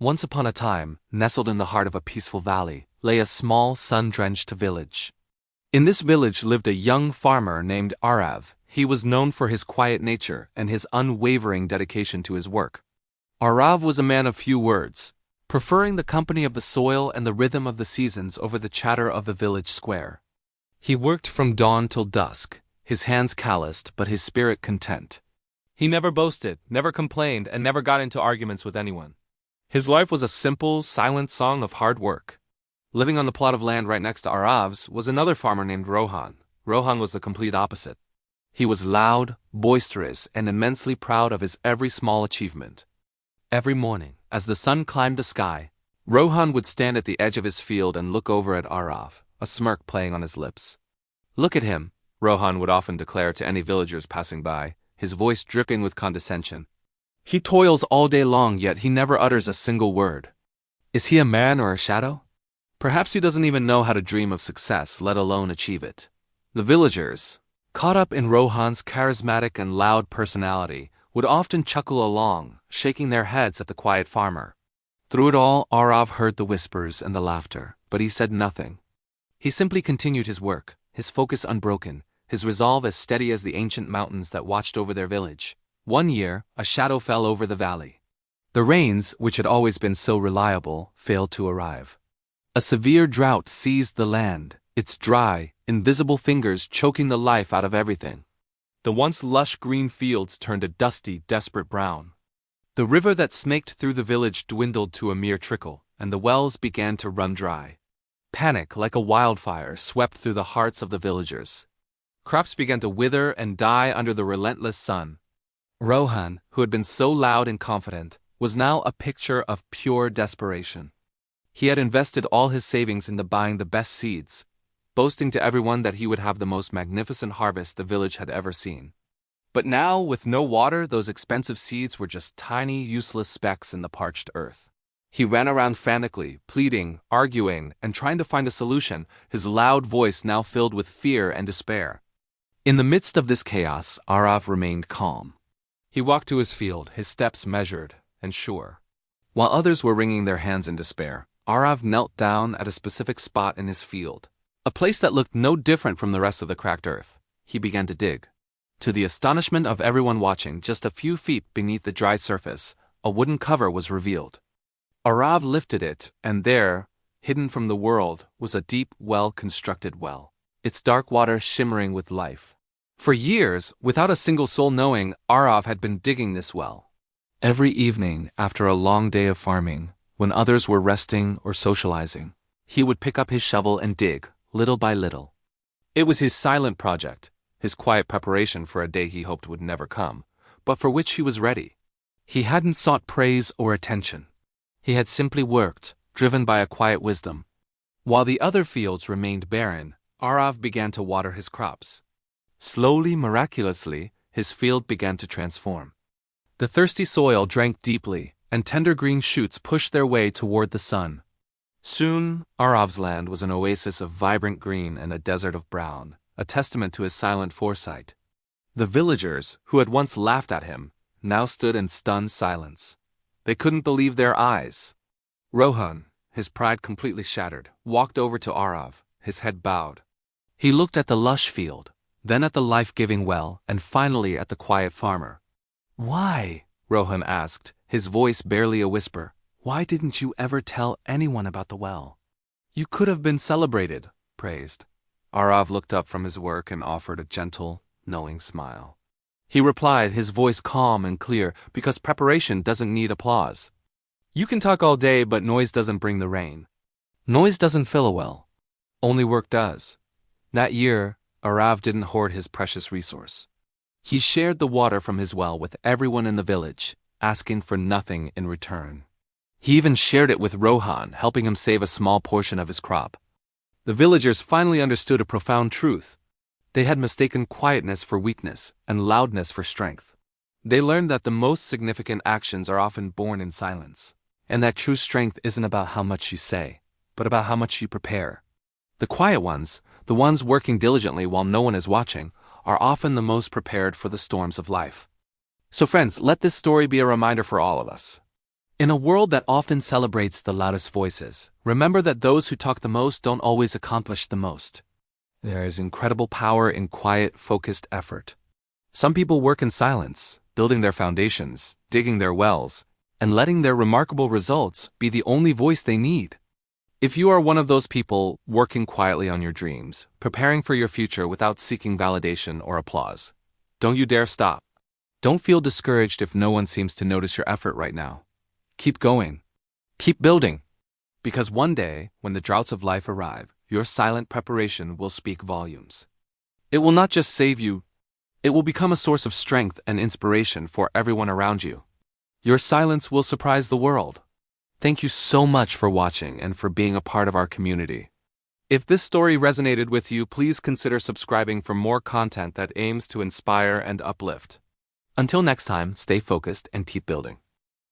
Once upon a time, nestled in the heart of a peaceful valley, lay a small, sun-drenched village. In this village lived a young farmer named Arav. He was known for his quiet nature and his unwavering dedication to his work. Arav was a man of few words, preferring the company of the soil and the rhythm of the seasons over the chatter of the village square. He worked from dawn till dusk, his hands calloused but his spirit content. He never boasted, never complained, and never got into arguments with anyone. His life was a simple, silent song of hard work. Living on the plot of land right next to Arav's was another farmer named Rohan. Rohan was the complete opposite. He was loud, boisterous, and immensely proud of his every small achievement. Every morning, as the sun climbed the sky, Rohan would stand at the edge of his field and look over at Arav, a smirk playing on his lips. "Look at him," Rohan would often declare to any villagers passing by, his voice dripping with condescension. "He toils all day long, yet he never utters a single word. Is he a man or a shadow? Perhaps he doesn't even know how to dream of success, let alone achieve it." The villagers, caught up in Rohan's charismatic and loud personality, would often chuckle along, shaking their heads at the quiet farmer. Through it all, Arav heard the whispers and the laughter, but he said nothing. He simply continued his work, his focus unbroken, his resolve as steady as the ancient mountains that watched over their village. One year, a shadow fell over the valley. The rains, which had always been so reliable, failed to arrive. A severe drought seized the land, its dry, invisible fingers choking the life out of everything. The once lush green fields turned a dusty, desperate brown. The river that snaked through the village dwindled to a mere trickle, and the wells began to run dry. Panic, like a wildfire, swept through the hearts of the villagers. Crops began to wither and die under the relentless sun. Rohan, who had been so loud and confident, was now a picture of pure desperation. He had invested all his savings into buying the best seeds, boasting to everyone that he would have the most magnificent harvest the village had ever seen. But now, with no water, those expensive seeds were just tiny, useless specks in the parched earth. He ran around frantically, pleading, arguing, and trying to find a solution, his loud voice now filled with fear and despair. In the midst of this chaos, Arav remained calm. He walked to his field, his steps measured and sure. While others were wringing their hands in despair, Arav knelt down at a specific spot in his field, a place that looked no different from the rest of the cracked earth. He began to dig. To the astonishment of everyone watching, just a few feet beneath the dry surface, a wooden cover was revealed. Arav lifted it, and there, hidden from the world, was a deep, well-constructed well, its dark water shimmering with life. For years, without a single soul knowing, Arav had been digging this well. Every evening, after a long day of farming, when others were resting or socializing, he would pick up his shovel and dig, little by little. It was his silent project, his quiet preparation for a day he hoped would never come, but for which he was ready. He hadn't sought praise or attention. He had simply worked, driven by a quiet wisdom. While the other fields remained barren, Arav began to water his crops. Slowly, miraculously, his field began to transform. The thirsty soil drank deeply, and tender green shoots pushed their way toward the sun. Soon, Arav's land was an oasis of vibrant green and a desert of brown, a testament to his silent foresight. The villagers, who had once laughed at him, now stood in stunned silence. They couldn't believe their eyes. Rohan, his pride completely shattered, walked over to Arav, his head bowed. He looked at the lush field, then at the life-giving well, and finally at the quiet farmer. "Why?" Rohan asked, his voice barely a whisper. "Why didn't you ever tell anyone about the well? You could have been celebrated, praised." Arav looked up from his work and offered a gentle, knowing smile. He replied, his voice calm and clear, because preparation doesn't need applause. "You can talk all day, but noise doesn't bring the rain. Noise doesn't fill a well. Only work does." That year, Arav didn't hoard his precious resource. He shared the water from his well with everyone in the village, asking for nothing in return. He even shared it with Rohan, helping him save a small portion of his crop. The villagers finally understood a profound truth. They had mistaken quietness for weakness and loudness for strength. They learned that the most significant actions are often born in silence, and that true strength isn't about how much you say, but about how much you prepare. The quiet ones, the ones working diligently while no one is watching, are often the most prepared for the storms of life. So friends, let this story be a reminder for all of us. In a world that often celebrates the loudest voices, remember that those who talk the most don't always accomplish the most. There is incredible power in quiet, focused effort. Some people work in silence, building their foundations, digging their wells, and letting their remarkable results be the only voice they need. If you are one of those people working quietly on your dreams, preparing for your future without seeking validation or applause, don't you dare stop. Don't feel discouraged if no one seems to notice your effort right now. Keep going. Keep building. Because one day, when the droughts of life arrive, your silent preparation will speak volumes. It will not just save you, it will become a source of strength and inspiration for everyone around you. Your silence will surprise the world. Thank you so much for watching and for being a part of our community. If this story resonated with you, please consider subscribing for more content that aims to inspire and uplift. Until next time, stay focused and keep building.